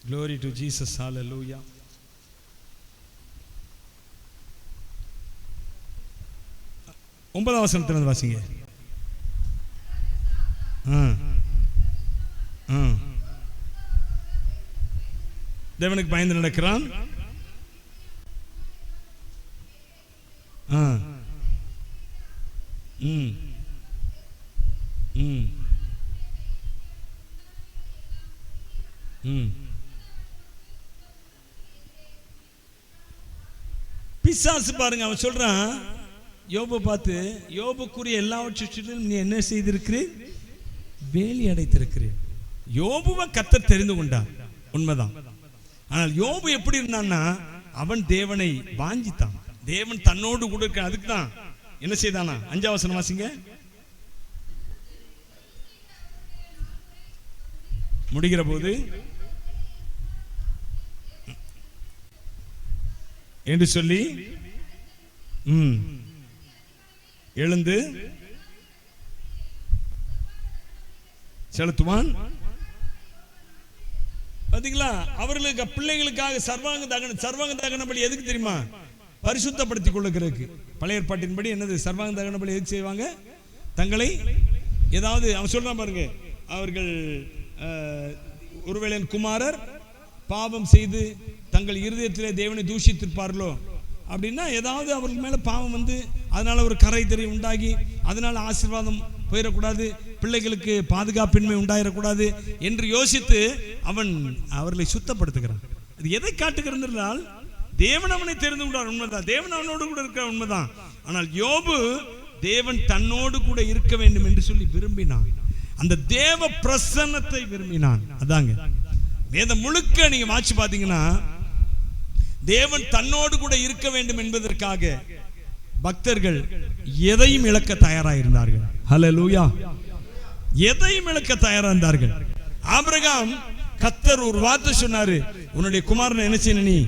Glory to Jesus, hallelujah. ஒன்பதாம் வசனத்திலிருந்து வாசிங்க. தேவனுக்கு பயந்து நடக்கிறான். பிசாசு பாருங்க, அவன் சொல்றான் யோபு பார்த்து, யோபுக்குரிய எல்லாவற்றிலும் நீ என்ன செய்திருக்கிறேன்? வேலி அடைத்திருக்கிறேன். யோபுவை கர்த்தர் தெரிந்து கொண்டார், உண்மைதான். ஆனால் யோபு எப்படி இருந்தான்னா, அவன் தேவனை வாஞ்சித்தான். தேவன் தன்னோடு கூட இருக்க, அதுக்கு தான் என்ன செய்தானா? 5ஆம் வசனம் வாசிங்க. முடிகிற போது என்று சொல்லி எழுந்து செலுத்துவான். பாத்தீங்களா? அவர்களுக்கு பிள்ளைகளுக்காக சர்வாங்க தகன பலி எதுக்கு தெரியுமா? பரிசுத்தப்படுத்திக் கொள்ளுகிறதுக்கு. பழைய ஏற்பாட்டின்படி என்னது சர்வாங்க தகன பலி எதுக்கு செய்வாங்க? தங்களை ஏதாவது அவன் சொல்றான் பாருங்க, அவர்கள் ஒருவேளை குமாரர் பாவம் செய்து தங்கள் இருதயத்திலே தேவனை தூஷித்திருப்பார்களோ அப்படின்னா, ஏதாவது அவர்கள் மேல பாவம் வந்து அதனால ஒரு கரை தெரிய உண்டாகி அதனால ஆசீர்வாதம் போயிடக்கூடாது, பிள்ளைகளுக்கு பாதுகாப்பின்மை உண்டாயிடக்கூடாது என்று யோசித்து அவன் அவர்களை சுத்தப்படுத்துகிறான். அது எதை காட்டுகிறது என்றால், தேவன் அவனை தெரிந்து கொண்டார், உண்மைதான். தேவன் அவனோடு கூட இருக்கிற, உண்மைதான். ஆனால் யோபு தேவன் தன்னோடு கூட இருக்க வேண்டும் என்று சொல்லி விரும்பினான். அந்த தேவ பிரசன்னத்தை விரும்பினான். அதாங்க வேதம் முழுக்க நீங்க வாட்சி பாத்தீங்கன்னா, தேவன் தன்னோடு கூட இருக்க வேண்டும் என்பதற்காக பக்தர்கள் எதையும் இழக்க தயாராயிருந்தார்கள். ஹல்லேலூயா. எதையும் இழக்க தயாரா இருந்தார்கள். ஆபிரகாம், கர்த்தர் ஒரு வார்த்தை சொன்னாரு, உன்னுடைய குமாரனை என்ன செய்யணும்? நீ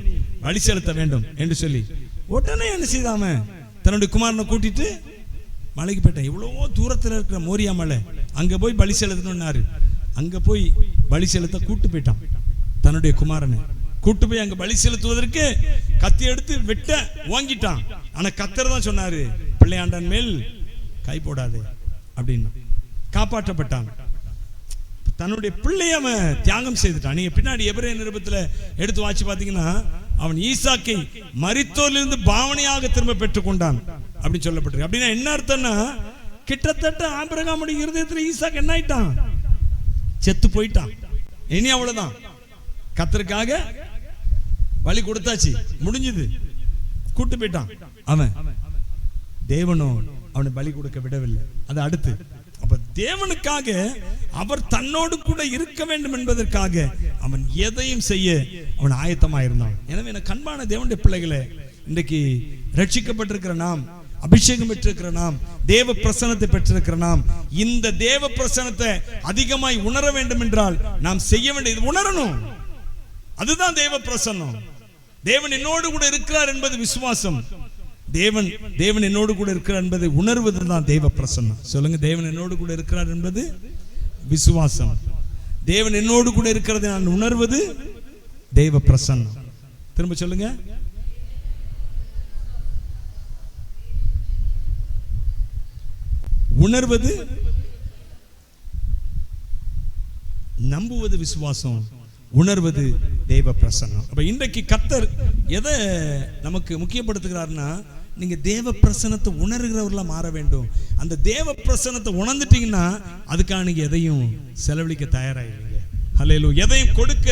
வழி செலுத்த வேண்டும் என்று சொல்லி உடனே என்ன செய்தாம தன்னுடைய குமாரனை கூட்டிட்டு மலைக்கு போயிட்டான். இவ்வளவோ தூரத்தில் இருக்கிற மோரியா மலை, அங்க போய் பலி செலுத்தணும்னாரு. அங்க போய் பலி செலுத்த கூட்டு போயிட்டான். தன்னுடைய குமாரனை கூட்டு போய் அங்க பலி செலுத்துவதற்கு கத்தி எடுத்து வெட்ட வாங்கிட்டான். ஆனா கர்த்தர் தான் சொன்னாரு, பிள்ளையாண்டன் மேல் கை போடாதே அப்படின்னு. காப்பாற்றப்பட்டான். தன்னுடைய பிள்ளைய அவன் தியாகம் செய்துட்டான். நீங்க பின்னாடி எபிரேய நிருபத்துல எடுத்து வாட்சி பாத்தீங்கன்னா, அவன் ஈசாக்கை மரித்தோரிலிருந்து பாவனையாக திரும்ப பெற்றுக் கொண்டான் அப்படின்னு சொல்லப்பட்டிருக்கு. அப்படின்னா என்ன அர்த்தம்னா, கிட்டத்தட்ட ஆபிரகாமுடைய இருதயத்துல ஈசாக்கு என்ன ஆயிட்டான்? செத்து போயிட்டான். இனி அவ்வளவுதான், கர்த்தருக்காக பலி கொடுத்தாச்சு, முடிஞ்சது, கூட்டு போயிட்டான். அவன் தேவனோ அவனை பலி கொடுக்க விடவில்லை. அது அடுத்து. அப்ப தேவனுக்காக அவர் தன்னோடு கூட இருக்க வேண்டும் என்பதற்காக அவன் எதையும் செய்ய அவன் ஆயத்தமாயிருந்தான். எனவே எனக்கு அன்பான தேவனுடைய பிள்ளைகளே, இன்றைக்கு ரட்சிக்கப்பட்டிருக்கிற நாம், அபிஷேகம் பெற்றிருக்கிற நாம், தேவ பிரசன்னத்தை பெற்றிருக்கிற நாம், இந்த தேவ பிரசன்னத்தை அதிகமாய் உணர வேண்டும் என்றால் நாம் செய்ய வேண்டியது உணரணும். அதுதான் தேவ பிரசன்னம். தேவன் என்னோடு கூட இருக்கிறார் என்பது விசுவாசம். தேவன் என்னோடு கூட இருக்கிறார் என்பதை உணர்வதுதான் தேவ பிரசன்னம். சொல்லுங்க, தேவன் என்னோடு கூட இருக்கிறார் என்பது விசுவாசம். தேவன் என்னோடு கூட இருக்கிறதை நான் உணர்வது தேவ பிரசன்னம். திரும்ப சொல்லுங்க. உணர்வது, நம்புவது விசுவாசம், உணர்வது தேவ பிரசன்னம். அப்ப இன்றைக்கு கர்த்தர் எதை நமக்கு முக்கியப்படுத்துகிறார்னா, நீங்க தேவ பிரசன்னத்தை உணர்கிறவர்களா மாற வேண்டும். அந்த தேவ பிரசன்னத்தை உணர்ந்துட்டீங்கன்னா அதுக்காக நீங்க எதையும் செலவழிக்க தயாராயிருவீங்க. ஹல்லேலூயா. எதையும் கொடுக்க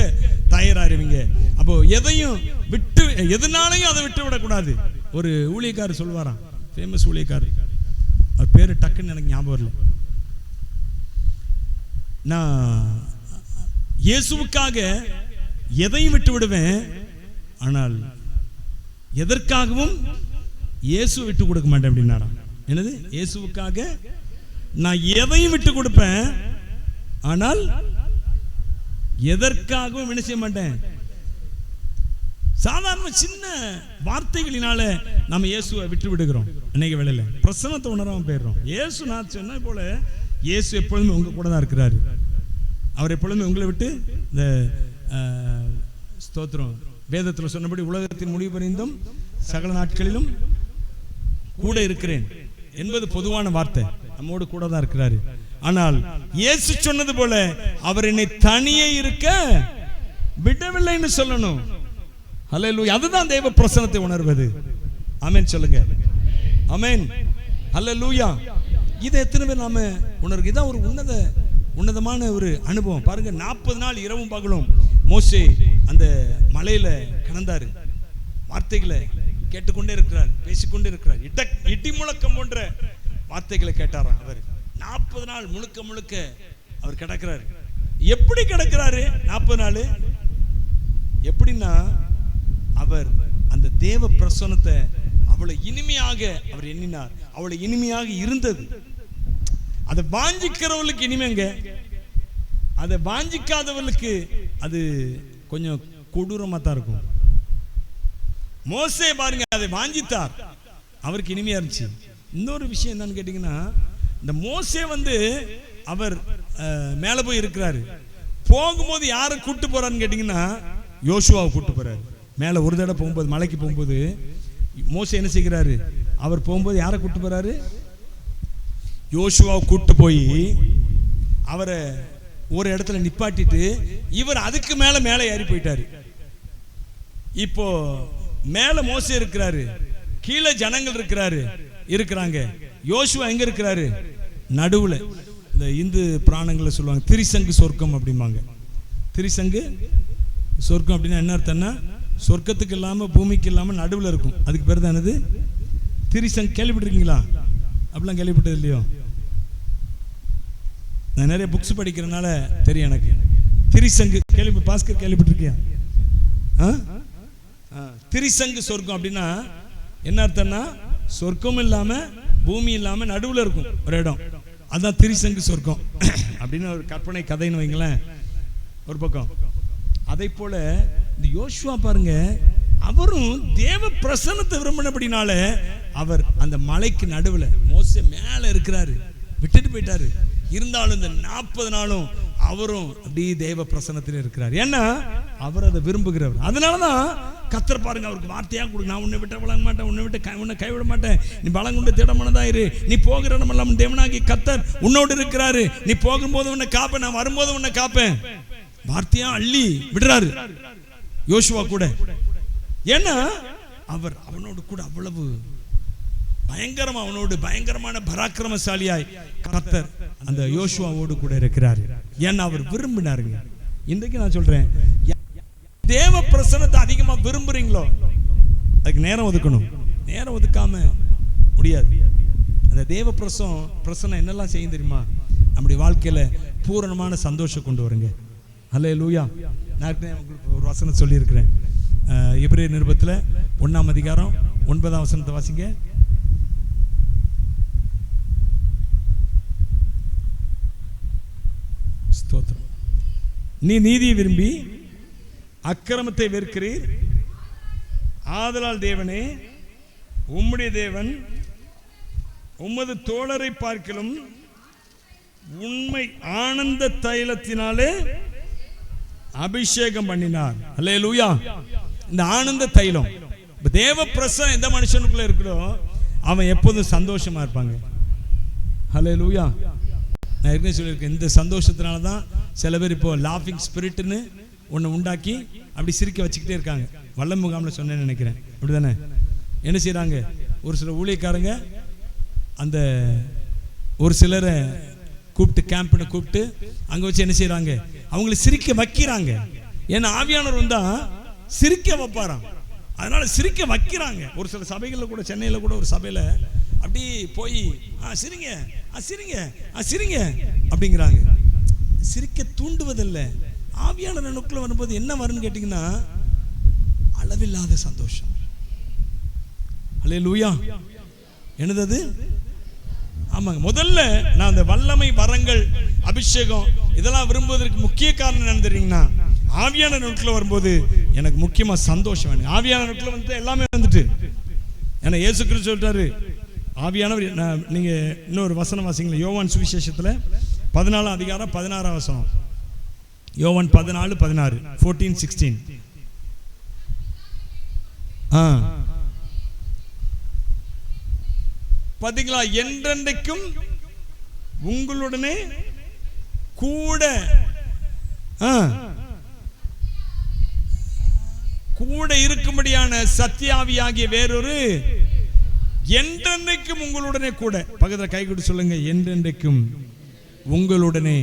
தயாராயிருவீங்க. அப்போ எதையும் விட்டு, எதனாலையும் அதை விட்டு விடக்கூடாது. ஒரு ஊழியக்காரர் சொல்வாராம், ஃபேமஸ் ஊழியக்காரர், அவர் பேரு டக்குன்னு எனக்கு ஞாபகம் வரல. நான் இயேசுவுக்காக எதையும் விட்டு விடுவேன், ஆனால் எதற்காகவும் இயேசு விட்டு கொடுக்க மாட்டேன் அப்படின்னாராம். என்னது? இயேசுவுக்காக நான் எதையும் விட்டு கொடுப்பேன், ஆனால் எதற்காகவும் என்ன செய்ய மாட்டேன். சாதாரண சின்ன வார்த்தைகளினால நம்ம இயேசுவை விட்டு விடுகிறோம். அன்னைக்கு வேளையில பிரசன்னத்தை உணராம போயிடுறோம். இயேசு நான் சொன்ன போல இயேசு எப்பொழுதுமே உங்க கூட தான் இருக்கிறாரு. அவர் எப்பொழுதுமே உங்களை விட்டு இந்த ஸ்தோத்திரம் வேதத்தில் சொன்னபடி உலகத்தின் முடிவு பரிந்தும் சகல நாட்களிலும் கூட இருக்கிறேன் என்பது பொதுவான வார்த்தை. நம்மோடு கூட தான் இருக்கிறாரு. ஆனால் இயேசு சொன்னது போல அவர் என்னை தனியே இருக்க விடவில்லைன்னு சொல்லணும். ஹல்லேலூயா. அதுதான் தேவ பிரசன்னத்தை உணர்வது. ஆமென் சொல்லுங்க. ஆமென். ஹல்லேலூயா. இதை எத்தனை பேர் நாம உணர்வு? இதான் ஒரு உன்னதமான ஒரு அனுபவம். பாருங்க, 40 நாள் இரவும் பகலும் மோசே அந்த மலையில கடந்தாரு. வார்த்தைகளை கேட்டுக்கொண்டே இருக்கிறார், பேசிக்கொண்டே இருக்கிறார். இடி முழக்கம் போன்ற வார்த்தைகளை கேட்டாராம். அவர் 40 நாள் முழுக்க முழுக்க அவர் கிடக்கிறாரு. எப்படி கிடக்கிறாரு 40 நாள்? எப்படின்னா, அவர் அந்த தேவ பிரசன்னத்தை அவளை இனிமையாக அவர் எண்ணினார். அவளை இனிமையாக இருந்தது. அதை வாஞ்சிக்கிறவர்களுக்கு இனிமைங்க, அதை வாஞ்சிக்காதவர்களுக்கு அது கொஞ்சம் கொடூரமா தான் இருக்கும். மோசே பாருங்க, அதை வாஞ்சித்தார், அவருக்கு இனிமையா இருந்துச்சு. இன்னொரு விஷயம் என்னன்னு கேட்டீங்கன்னா, இந்த மோசே அவர் மேல போய் இருக்கிறாரு. போகும்போது யாரை கூட்டு போறான்னு கேட்டீங்கன்னா, யோசுவாவை கூட்டு போறாரு. மேல ஒரு தடவை போகும்போது, மலைக்கு போகும்போது மோசே என்ன செய்கிறாரு? அவர் போகும்போது யாரை கூட்டு போறாரு? யோசுவாவை கூட்டு போய் அவரை ஒரு இடத்துல நிப்பாட்டிட்டு இவர் அதுக்கு மேல ஏறி போயிட்டாரு. இப்போ மேல மோசே இருக்கிறாரு, கீழே ஜனங்கள் இருக்கிறாங்க. யோசுவா எங்க இருக்கிறாரு? நடுவுல. இந்த இந்து பிராணங்களை சொல்லுவாங்க திரிசங்கு சொர்க்கம் அப்படிம்பாங்க. திரிசங்கு சொர்க்கம் அப்படின்னா என்ன அர்த்தம்னா, சொர்க்கத்துக்கு இல்லாம பூமிக்கு இல்லாம நடுவுல இருக்கும். அதுக்கு பேர் தான் என்னது? திரிசங்கு. கேள்விப்பட்டிருக்கீங்களா? அப்படிலாம் கேள்விப்பட்டது இல்லையோ? நான் நிறைய புக்ஸ் படிக்கிறதுனால தெரியும் எனக்கு. திரிசங்கு பாஸ்கர் கேள்விப்பட்டிருக்கியா? திரிசங்கு சொர்க்கம் அப்படின்னா என்ன அர்த்தம்னா, சொர்க்கம் இல்லாம பூமி இல்லாம நடுவுல இருக்கும் ஒரு இடம். அதான் திரிசங்கு சொர்க்கம் அப்படின்னு ஒரு கற்பனை கதைன்னு வைங்களேன் ஒரு பக்கம். அதை போல இந்த யோசுவா பாருங்க, அவரும் தேவ பிரசன்னத்தை விரும்பினபடினால அவர் அந்த மலைக்கு நடுவுல, மோசே மேல இருக்கிறாரு, விட்டுட்டு போயிட்டாரு. இருந்தாலும் இந்த 40 நாளும் அவரும் அப்படியே தேவ பிரசன்னத்தில் இருக்கிறார். ஏன்னா அவர் அதை விரும்புகிறவர். அதனாலதான் கர்த்தர் பாருங்க அவருக்கு வார்த்தையா கொடுங்க, நான் உன்னை விட்டு வழங்க மாட்டேன், உன்னை கைவிட மாட்டேன், நீ பலங்குண்டு திடமானதாயிரு, நீ போகிற இடமெல்லாம் தேவனாகி கர்த்தர் உன்னோடு இருக்கிறாரு, நீ போகும்போது உன்னை காப்பேன், நான் வரும்போது உன்னை காப்பேன். வார்த்தையா அள்ளி விடுறாரு யோசுவா கூட. ஏன்னா அவர் அவனோடு கூட அவ்வளவு பயங்கரமா, அவனோடு பயங்கரமான பராக்கிரமசாலியாய் கர்த்தர் அந்த யோசுவாவோடு கூட இருக்கிறார். ஏன்னா அவர் விரும்பினாருங்க. இன்றைக்கு நான் சொல்றேன், தேவ பிரசன்னத்தை அதிகமா விரும்புறீங்களோ அதுக்கு நேரம் ஒதுக்கணும். நேரம் ஒதுக்காம முடியாது. அந்த தேவ பிரசன்னம் என்னெல்லாம் செய்யும் தெரியுமா? நம்முடைய வாழ்க்கையில பூரணமான சந்தோஷம் கொண்டு வருங்க. அல்லேலூயா. நான் உங்களுக்கு ஒரு வசனம் சொல்லியிருக்கிறேன். எபிரேயர் நிருபத்தில் 1ஆம் அதிகாரம் 9ஆம் வசனத்தை வாசிங்க. ஸ்தோத்திரம். நீ நீதியை விரும்பி அக்கிரமத்தை வெறுக்கிறீர், ஆதலால் தேவனே உம்முடைய தேவன் உமது தோழரை பார்க்கிலும் உண்மை ஆனந்த தைலத்தினாலே அபிஷேகம் பண்ணினார். அல்லேலூயா. இந்த ஆனந்த தைலம், தேவ பிரசன்னம் எந்த மனுஷனுக்குள்ள இருக்கிறோ அவன் எப்போதும் சந்தோஷமா இருப்பாங்க. அல்லேலூயா. நான் ஏற்கனவே சொல்லியிருக்கேன், இந்த சந்தோஷத்தினால தான் சில பேர் இப்போ லாஃபிங் ஸ்பிரிட்னு ஒன்று உண்டாக்கி அப்படி சிரிக்க வச்சுக்கிட்டே இருக்காங்க. வல்ல முகாமில் சொன்னேன்னு நினைக்கிறேன், அப்படிதானே? என்ன செய்கிறாங்க, ஒரு சில ஊழியக்காரங்க அந்த ஒரு சிலரை கூப்பிட்டு கேம்ப்னு கூப்பிட்டு அங்கே வச்சு என்ன செய்கிறாங்க, அவங்களை சிரிக்க வைக்கிறாங்க. ஏன்னா ஆவியானவர் வந்தால் சிரிக்க வைப்பாராம், அதனால சிரிக்க வைக்கிறாங்க. ஒரு சில சபைகளில் கூட, சென்னையில் கூட ஒரு சபையில் அப்படி போய் சிரிங்க சிரிங்க சிரிங்க அப்படிங்கிறாங்க. சிரிக்க தூண்டுவதில்லை. ஆவியான நோக்கில் வரும்போது என்ன வரும்னு கேட்டிங்கன்னா, அளவில்லாத சந்தோஷம். அல்லேலூயா. என்னது? ஆமாங்க. முதல்ல நான் அந்த வல்லமை, வரங்கள், அபிஷேகம் இதெல்லாம் விரும்புவதற்கு முக்கிய காரணம் என்ன தெரியுங்கன்னா, ஆவியான நோக்கில் வரும்போது எனக்கு முக்கியமா சந்தோஷம் வேணும். ஆவியான நோக்கில் வந்து எல்லாமே வந்துட்டு, ஏன்னா இயேசு கிறிஸ்து சொல்லிட்டாரு, ஆவியானவர். நீங்க இன்னொரு வசனம் வாசிங்களா, யோவான் சுவிசேஷத்துல 14ஆம் அதிகாரம் 16ஆம் வசனம். யோவான் 14:16 14:16. பாத்தீங்களா? என்றென்றைக்கும் உங்களுடனே கூட கூட இருக்கும்படியான சத்தியாவியாகிய வேறொரு என்றென்றைக்கும் உங்களுடனே கூட. பக்கத்துல கை கொடு சொல்லுங்க, என்றென்றைக்கும் உங்களுடனே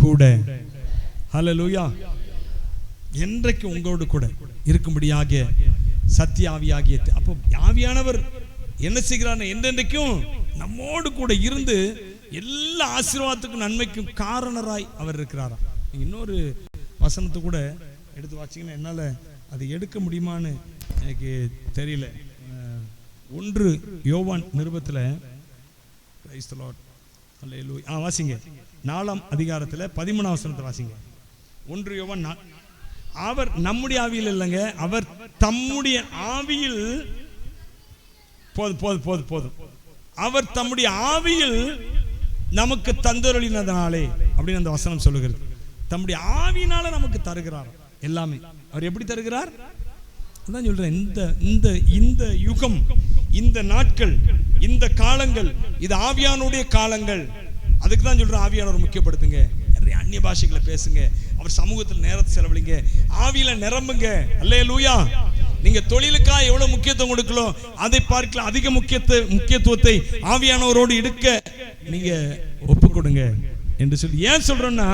கூட. ஹல்லேலூயா. என்றைக்கு உங்களோடு கூட இருக்கும்படியாக சத்தியாவியாகிய. அப்போ ஆவியானவர் என்ன செய்கிறார்? என்றென்றைக்கும் நம்மோடு கூட இருந்து எல்லா ஆசீர்வாதத்துக்கும் நன்மைக்கும் காரணராய் அவர் இருக்கிறாரா. இன்னொரு வசனத்தை கூட எடுத்து வாசிங்கன்னா என்னால் அது எடுக்க முடியுமான்னு எனக்கு தெரியல. 1 யோவான் நிருபத்தில் வாசிங்க, 4ஆம் அதிகாரத்தில் 13ஆம் வசனத்தை வாசிங்க. 1 யோவான். அவர் நம்முடைய ஆவியில் இல்லைங்க, அவர் தம்முடைய ஆவியில். போதும். அவர் தம்முடைய ஆவியில் நமக்கு தந்தருளினதனாலே அப்படின்னு அந்த வசனம் சொல்லுகிறது. தம்முடைய ஆவியினால நமக்கு தருகிறார் எல்லாமே. அவர் எப்படி தருகிறார்? அதான் சொல்றேன், இந்த யுகம், இந்த நாட்கள், இந்த காலங்கள், இது ஆவியானுடைய காலங்கள். அதுக்கு தான் சொல்றேன், ஆவியானவர் முக்கியப்படுத்துங்க. நிறைய அந்நிய பாஷைகளை பேசுங்க, அவர் சமூகத்தில் நேரத்தை செலவழிங்க, ஆவியில நிரம்புங்க. அல்லேலூயா. நீங்க தொழிலுக்காக எவ்வளவு முக்கியத்துவம் கொடுக்கலாம், அதை பார்க்கலாம் அதிக முக்கியத்துவத்தை ஆவியானவரோடு எடுக்க நீங்க ஒப்பு கொடுங்க என்று சொல்லி. ஏன் சொல்றேன்னா,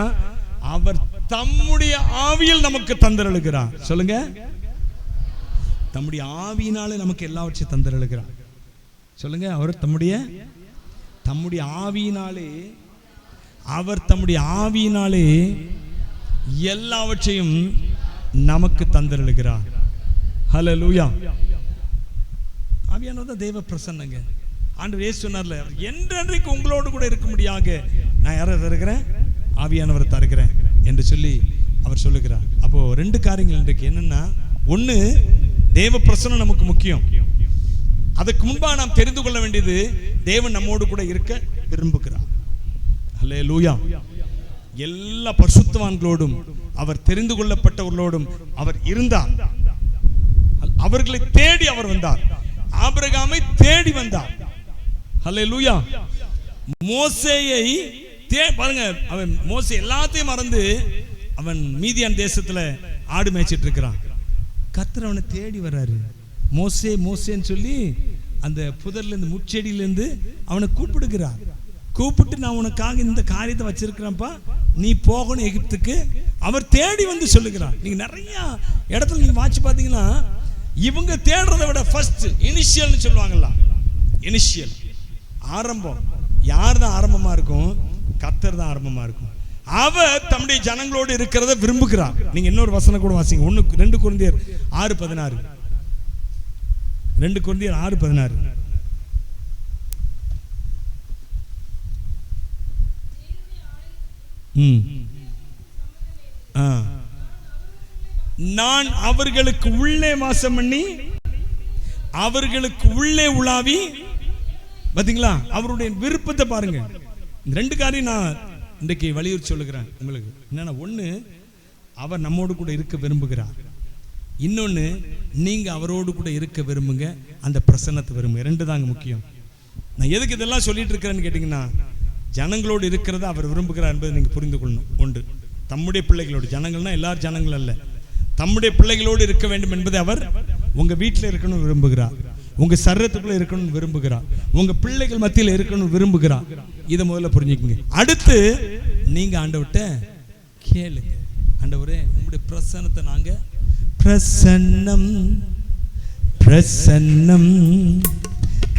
அவர் தம்முடைய ஆவியில் நமக்கு தந்தருளுகிறார். சொல்லுங்க, தம்முடைய ஆவியினாலே நமக்கு எல்லாவற்றையும் தந்தருளுகிறார். சொல்லுங்க, அவர் தம்முடைய ஆவியினாலே, அவர் தம்முடைய ஆவியினாலே எல்லாவற்றையும் நமக்கு தந்தருளுகிறார். ஹல்லேலூயா. ஆவியானவர் தான் தேவ பிரசன்னங்க. ஆண்டவர் இயேசு சொன்னார்ல, என்றென்றைக்கு உங்களோடு கூட இருக்கும்படியாக நான் யாரை தருகிறேன்? ஆவியானவரை தருகிறேன் என்று சொல்லி அவர் சொல்லுகிறார். அப்போ 2 காரியங்கள் இன்றைக்கு என்னன்னா, ஒன்று, தேவ பிரசன்னம் நமக்கு முக்கியம். அதுக்கு முன்பாக நாம் தெரிந்து கொள்ள வேண்டியது, தேவன் நம்மோடு கூட இருக்க விரும்புகிறார். ஹல்லேலூயா. எல்லா பரிசுத்தவான்களோடும், அவர் தெரிந்து கொள்ளப்பட்டவர்களோடும் அவர் இருந்தார். அவர்களை தேடி அவர் வந்தார். ஆபிரகாமை தேடி வந்தார். ஹல்லேலூயா. மோசேயை பாருங்க, அவன் மோசே எல்லாத்தையும் மறந்து அவன் மீதியான் தேசத்துல ஆடு மேய்ச்சிட்டு இருக்கிறான். கர்த்தர் அவனை தேடி வர்றாரு. மோசே மோசேன்னு சொல்லி அந்த புதர்ல இருந்து, முச்செடியில இருந்து அவனை கூப்பிடுகிறார். கூப்பிட்டு, நான் உனக்காக இந்த காரியத்தை வச்சிருக்கிறேன்ப்பா, நீ போகணும் எகிப்துக்கு. அவர் தேடி வந்து சொல்லுகிறார். நீங்க நிறைய இடத்துல நீங்க வாட்சி பார்த்தீங்கன்னா, இவங்க தேடுறதை விட ஃபர்ஸ்ட் இனிஷியல்னு சொல்லுவாங்கல்ல, இனிஷியல் ஆரம்பம். யார் தான் ஆரம்பமா இருக்கும்? கர்த்தர் தான் ஆரம்பமா இருக்கும். அவர் தம்முடைய ஜனங்களோடு இருக்கிறத விரும்புகிறார். நீங்க இன்னொரு வசனம் கூட வாசிங்க, 2 கொரிந்தியர் 6:16. 2 கொரிந்தியர் 6:16. நான் அவர்களுக்கு உள்ளே வாசம் பண்ணி அவர்களுக்கு உள்ளே உலாவி. பாத்தீங்களா, அவருடைய விருப்பத்தை பாருங்க. 2 காரியம் நான் இன்றைக்கு வலியுறுத்தி சொல்லுகிறேன் உங்களுக்கு. என்னன்னா, ஒன்று, அவர் நம்மோடு கூட இருக்க விரும்புகிறார். இன்னொன்று, நீங்க அவரோடு கூட இருக்க விரும்புங்க, அந்த பிரசன்னத்தை விரும்புங்க. 2 தாங்க முக்கியம். நான் எதுக்கு இதெல்லாம் சொல்லிட்டு இருக்கிறேன்னு கேட்டீங்கன்னா, ஜனங்களோடு இருக்கிறத அவர் விரும்புகிறார் என்பதை நீங்க புரிந்து கொள்ளணும். ஒன்று, தம்முடைய பிள்ளைகளோடு, ஜனங்கள்னா எல்லாரும் ஜனங்கள் அல்ல, தம்முடைய பிள்ளைகளோடு இருக்க வேண்டும் என்பதை அவர் உங்க வீட்டில் இருக்கணும் விரும்புகிறார், உங்க சரீரத்துக்குள்ள இருக்கணும் விரும்புகிறார், உங்க பிள்ளைகள் மத்தியில் இருக்கணும் விரும்புகிறார். இதை முதல்ல புரிஞ்சுக்குங்க. அடுத்து, நீங்க ஆண்டவர்கிட்ட கேளுங்க, ஆண்டவரே உங்களுடைய பிரசன்னத்தை நாங்க பிரசன்னம் பிரசன்னம்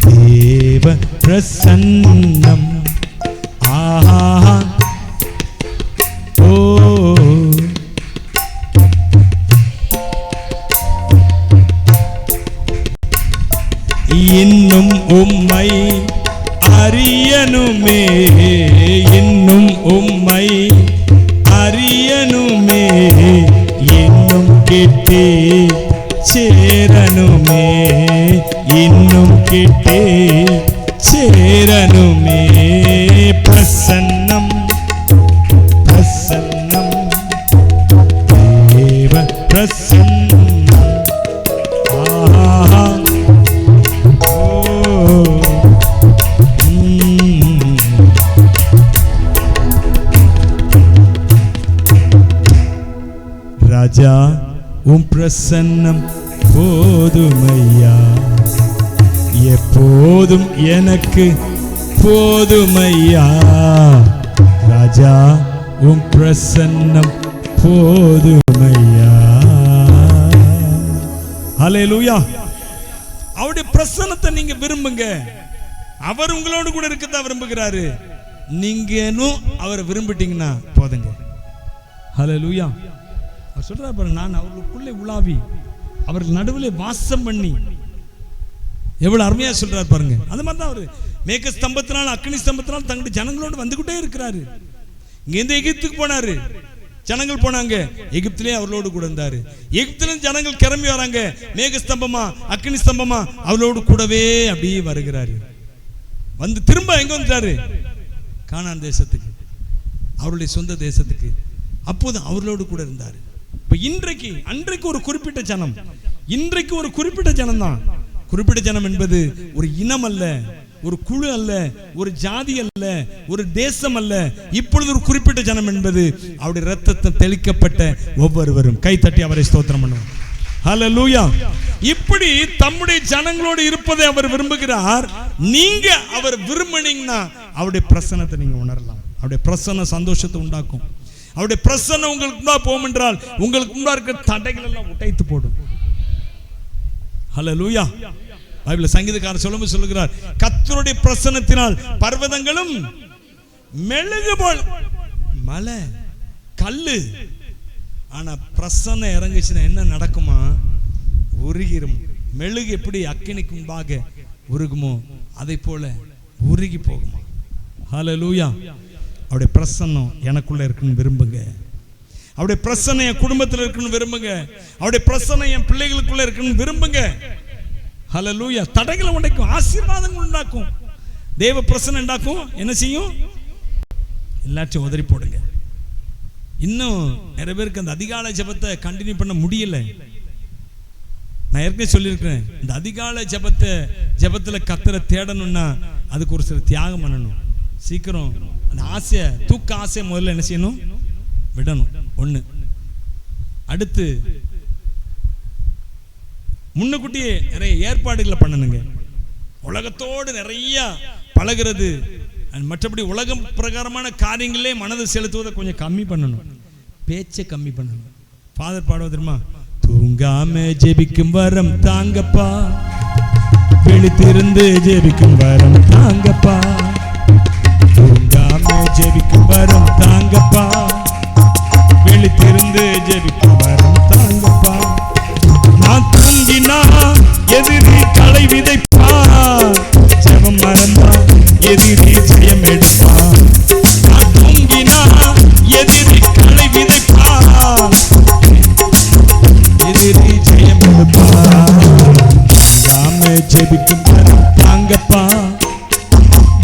தேவ பிரசன்னம். ஆஹா ஓ இன்னும் உம்மை அறியனுமே, இன்னும் உம்மை அறியனுமே, இன்னும் கிட்டே சேரனுமே, இன்னும் கிட்டே சேரனுமே. பிரசன்னம் பிரசன்னம் ராஜா உம் பிரசன்னம் போதுமையா, எப்போதும் எனக்கு போதுமையா. ராஜா உம் பிரசன்னம் போதுமையா. ஹல்லேலூயா. அவருடைய பிரசன்னத்தை நீங்க விரும்புங்க. அவர் உங்களோடு கூட இருக்கதான் விரும்புகிறாரு. நீங்களும் அவரை விரும்பிட்டீங்கன்னா போதுங்க. ஹல்லேலூயா. அவர் சொல்றாரு பாருங்க, நான் அவர்களுக்குள்ளே உலாவி அவர்கள் நடுவில் வாசம் பண்ணி. எவ்வளவு அருமையா சொல்றாரு பாருங்க. அது மாதிரி தான் அவரு மேக ஸ்தம்பத்தினால் அக்னி ஸ்தம்பத்தினால் தங்களுடைய ஜனங்களோடு வந்துகிட்டே இருக்கிறாரு. இங்க எகிப்துக்கு போனாரு, ஜனங்கள் போனாங்க, எகிப்திலே அவர்களோடு கூட இருந்தாரு. எகிப்திலும் ஜனங்கள் கிளம்பி வராங்க, மேக ஸ்தம்பமா அக்னி ஸ்தம்பமா அவர்களோடு கூடவே அப்படியே வருகிறாரு. வந்து திரும்ப எங்க வந்துட்டாரு? கானான் தேசத்துக்கு, அவருடைய சொந்த தேசத்துக்கு. அப்போது அவர்களோடு கூட இருந்தார். இப்ப அன்றைக்கு ஒரு குறிப்பிட்ட ஜனம், இன்றைக்கு ஒரு குறிப்பிட்ட ஜனம் தான். குறிப்பிட்ட ஜனம் என்பது ஒரு இனம் அல்ல, ஒரு குழு அல்ல, ஒரு ஜாதி அல்ல, ஒரு தேசம் அல்ல. இப்பொழுது ஒரு குறிப்பிட்ட ஜனம் என்பது அவருடைய இரத்தத்தை தெளிக்கப்பட்ட ஒவ்வொருவரும். கை தட்டி அவரை ஸ்தோத்திரம் பண்ணுவோம். ஹல்லேலூயா. இப்படி தம்முடைய ஜனங்களோடு இருப்பதை அவர் விரும்புகிறார். நீங்க அவர் விரும்பினீங்கன்னா அவருடைய பிரசன்னத்தை நீங்க உணரலாம். அவருடைய பிரசன்ன சந்தோஷத்தை உண்டாக்கும். அவருடைய பிரசன்னம் உங்களுக்கு முன்னா போகும் என்றால் உங்களுக்கு முன்னா இருக்கிற தடைகள் எல்லாம் உடைத்து போடும். ஹல்லேலூயா. பைபிள் சங்கீதக்காரர் சொல்லுகிறார், கர்த்தருடைய பிரசன்னத்தினால் பர்வதங்களும் மெழுகு போல், மலை கல்லு. ஆனா பிரசன்னம் இறங்குச்சுன்னா என்ன நடக்குமா? உருகிரும். மெழுகு எப்படி அக்கினிக்கு முன்பாக உருகுமோ அதை போல உருகி போகுமா. ஹல்லேலூயா. அவருடைய பிரசன்னம் எனக்குள்ள இருக்குன்னு விரும்புங்க. அவருடைய பிரசன்னம் என் குடும்பத்தில் இருக்குன்னு விரும்புங்க. அவருடைய பிரசன்னம் என் பிள்ளைகளுக்குள்ள இருக்குன்னு விரும்புங்க. ஹல்லேலூயா. தடைகளை உடைக்கும், ஆசீர்வாதங்கள் உண்டாக்கும். தேவ பிரசன்னம் உண்டாக்கும். என்ன செய்யும்? எல்லாத்தையும் உதறி போடுங்க. இன்னும் நிறைய பேருக்கு அந்த அதிகாலை ஜெபத்தை கண்டினியூ பண்ண முடியல. நான் ஏற்கனவே சொல்லியிருக்கிறேன், இந்த அதிகாலை ஜெபத்தில் கர்த்தரை தேடணும்னா அதுக்கு ஒரு சில தியாகம் பண்ணணும். சீக்கிரம் அந்த ஆசையை, தூக்க ஆசையை முதல்ல என்ன செய்யணும்? விடணும். ஒண்ணு. அடுத்து முன்னுக்கூட்டியே நிறைய ஏற்பாடுகளை பண்ணணுங்க. உலகத்தோடு நிறைய பழகிறது, மற்றபடி உலகம் பிரகாரமான காரியங்களே மனதை செலுத்துவதை கொஞ்சம் கம்மி பண்ணணும். பேச்சை கம்மி பண்ணணும். ஃபாதர் பாடுவது தெரியுமா? தூங்காம ஜெபிக்கும் வரம் தாங்கப்பா, விழித்திருந்து ஜெபிக்கும் வரம் தாங்கப்பா, தூங்காம ஜெபிக்கும் வரம் தாங்கப்பா, விழித்திருந்து ஜெபிக்கும் வரம் தாங்கப்பா. நான் தூங்கினா எதிரி களை விதைப்பா, ஜெபம் மறந்தா எதிரி ஜெயம் எடுப்பா. நான் தூங்கினா எதிரி களை விதைப்பா, எதிரி ஜெயம் எடுப்பா. தூங்காம ஜெபிக்கும் வரம் தாங்கப்பா,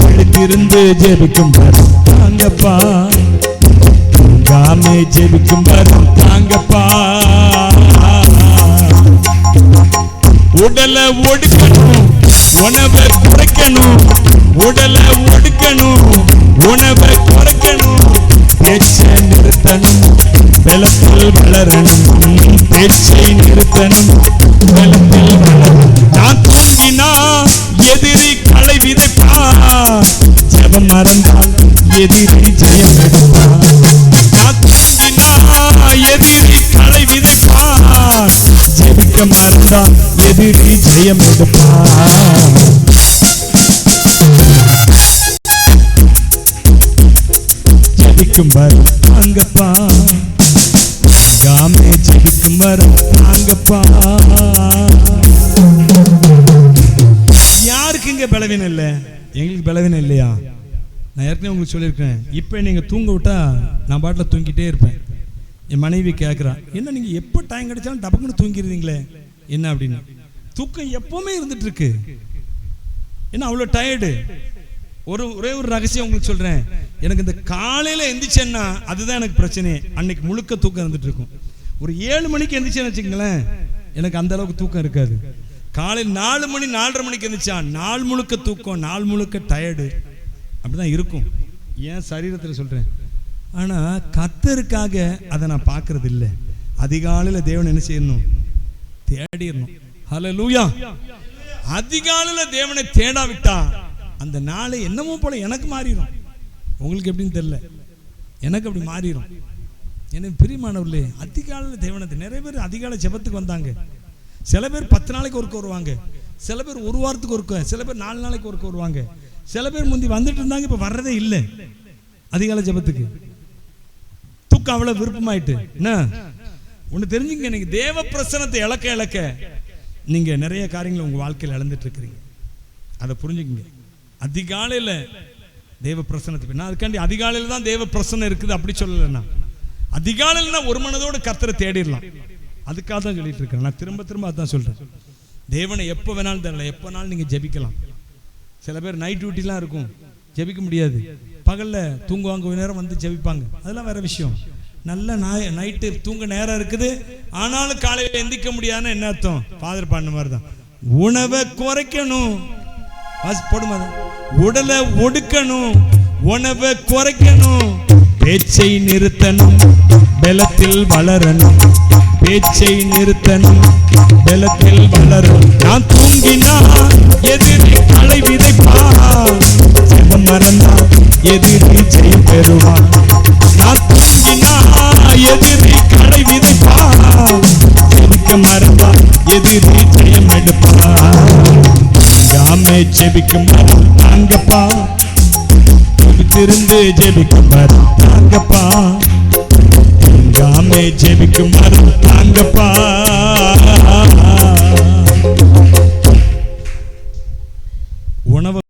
விழித்திருந்து ஜெபிக்கும் வரம் தாங்கப்பா, தூங்காம ஜெபிக்கும் வரம் தாங்கப்பா. உடலை ஒடுக்கணும், உணவை குறைக்கணும், உடலை ஒடுக்கணும், உணவை குறைக்கணும், பேச்சை நிறுத்தணும், பலத்தில் வளரணும், பேச்சை நிறுத்தணும், பலத்தில் வளரணும். நான் தூங்கினா எதிரி களை விதைப்பா, ஜெபம் மறந்தால் எதிரி ஜெயம் எடுப்பா. நான் தூங்கினா எதிரி களை விதைப்பா, ஜெபிக்க மறந்தால் எதிரி ஜெயம் எடுப்பா. ஜெபிக்கும் வரம் தாங்கப்பா, காமே ஜெபிக்கும் வரம் தாங்கப்பா. யாருக்கு இங்க பலவீனம் இல்லை? எங்களுக்கு பலவீனம் இல்லையா? நான் ஏற்கனவே உங்களுக்கு சொல்லியிருக்கேன், இப்போ நீங்கள் தூங்க விட்டா நான் பாட்டில் தூங்கிட்டே இருப்பேன். என் மனைவி கேட்குறா, என்ன நீங்கள் எப்போ டைம் கிடைச்சாலும் டபக்குன்னு தூங்கிடுறீங்களே என்ன அப்படின்னு. தூக்கம் எப்பவுமே இருந்துட்டு இருக்கு. என்ன அவ்வளோ டயர்டு. ஒரே ஒரு ரகசியம் உங்களுக்கு சொல்கிறேன், எனக்கு இந்த காலையில் எந்திரிச்சேன்னா அதுதான் எனக்கு பிரச்சனையே. அன்னைக்கு முழுக்க தூக்கம் இருந்துட்டு இருக்கும். ஒரு 7 மணிக்கு எந்திரிச்சேன்னு வச்சுங்களேன், எனக்கு அந்த அளவுக்கு தூக்கம் இருக்காது. காலையில் 4 மணி 4:30 மணிக்கு எந்திரிச்சா நாள் முழுக்க தூக்கம், நாள் முழுக்க டயர்டு, அப்படிதான் இருக்கும். ஏன் சரீரத்தில் சொல்கிறேன். ஆனால் கர்த்தருக்காக அதை நான் பார்க்கறது இல்லை. அதிகாலையில் தேவன் என்ன செய்யணும்? தேடிடணும். ஹல்லேலூயா. அதிகாலையில் தேவனை தேடாவிட்டா அந்த நாளை என்னமோ போல எனக்கு மாறிடும். உங்களுக்கு எப்படின்னு தெரியல, எனக்கு அப்படி மாறிடும். எனக்கு பிரியமானவர்களே, அதிகாலையில் தேவனத்தை நிறைய பேர் அதிகாலை ஜெபத்துக்கு வந்தாங்க. சில பேர் 10 நாளைக்கு ஒருக்க வருவாங்க, சில பேர் ஒரு வாரத்துக்கு ஒருக்க, சில பேர் 4 நாளைக்கு ஒருக்க வருவாங்க. சில பேர் முந்தி வந்துட்டு இருந்தாங்க, இப்போ வர்றதே இல்லை அதிகாலை ஜெபத்துக்கு. தூக்கம் அவ்வளோ விருப்பமாயிட்டு. என்ன ஒன்று தெரிஞ்சுங்க, நீங்க தேவ பிரசன்னத்தை இழக்க இழக்க நீங்க நிறைய காரியங்களை உங்க வாழ்க்கையில் இழந்துட்டு இருக்கிறீங்க. அதை புரிஞ்சுக்கங்க. அதிகாலையில் தேவ பிரசன்னத்தை, நான் அதுக்காண்டி அதிகாலையில் தான் தேவ பிரசன்னம் இருக்குது அப்படி சொல்லலைன்னா, அதிகாலையில் தான் ஒரு மனதோடு கர்த்தரை தேடிடலாம். அதுக்காக தான் சொல்லிட்டு இருக்கேன். நான் திரும்ப திரும்ப அதான் சொல்றேன். தேவனை எப்போ வேணாலும் தெரியல, எப்போனாலும் நீங்க ஜெபிக்கலாம். சில பேர் நைட் டியூட்டிலாம் இருக்கும், ஜெபிக்க முடியாது. பகல்ல தூங்குவாங்க, ஒரு நேரம் வந்து ஜெபிப்பாங்க, அதெல்லாம் வேற விஷயம். நல்ல நைட்டு தூங்க நேரம் இருக்குது, ஆனாலும் காலையில் எந்திக்க முடியாதுன்னு என்ன அர்த்தம்? ஃபாதர் பண்ண மாதிரி தான். உணவை குறைக்கணும், போடுமா, உடலை ஒடுக்கணும், உணவை குறைக்கணும், பேச்சை நிறுத்தணும், பலத்தில் வளரணும், பேச்சை நிறுத்தணும், பலத்தில் வளரும். நான் தூங்கினா எதிரி களை விதைப்பான், செபம் மறந்தா எதிரி ஜெயம் பெறுவான். நான் தூங்கினா எதிரி களை விதைப்பான், ஜெபிக்க மறந்தா எதிரி ஜெயம் எடுப்பான். யாமே ஜெபிக்கும் மரம் தாங்கப்பா, திருந்து ஜெபிக்கும் மரம் தாங்கப்பா, யாமே ஜெபிக்கும் மரம் தாங்கப்பா,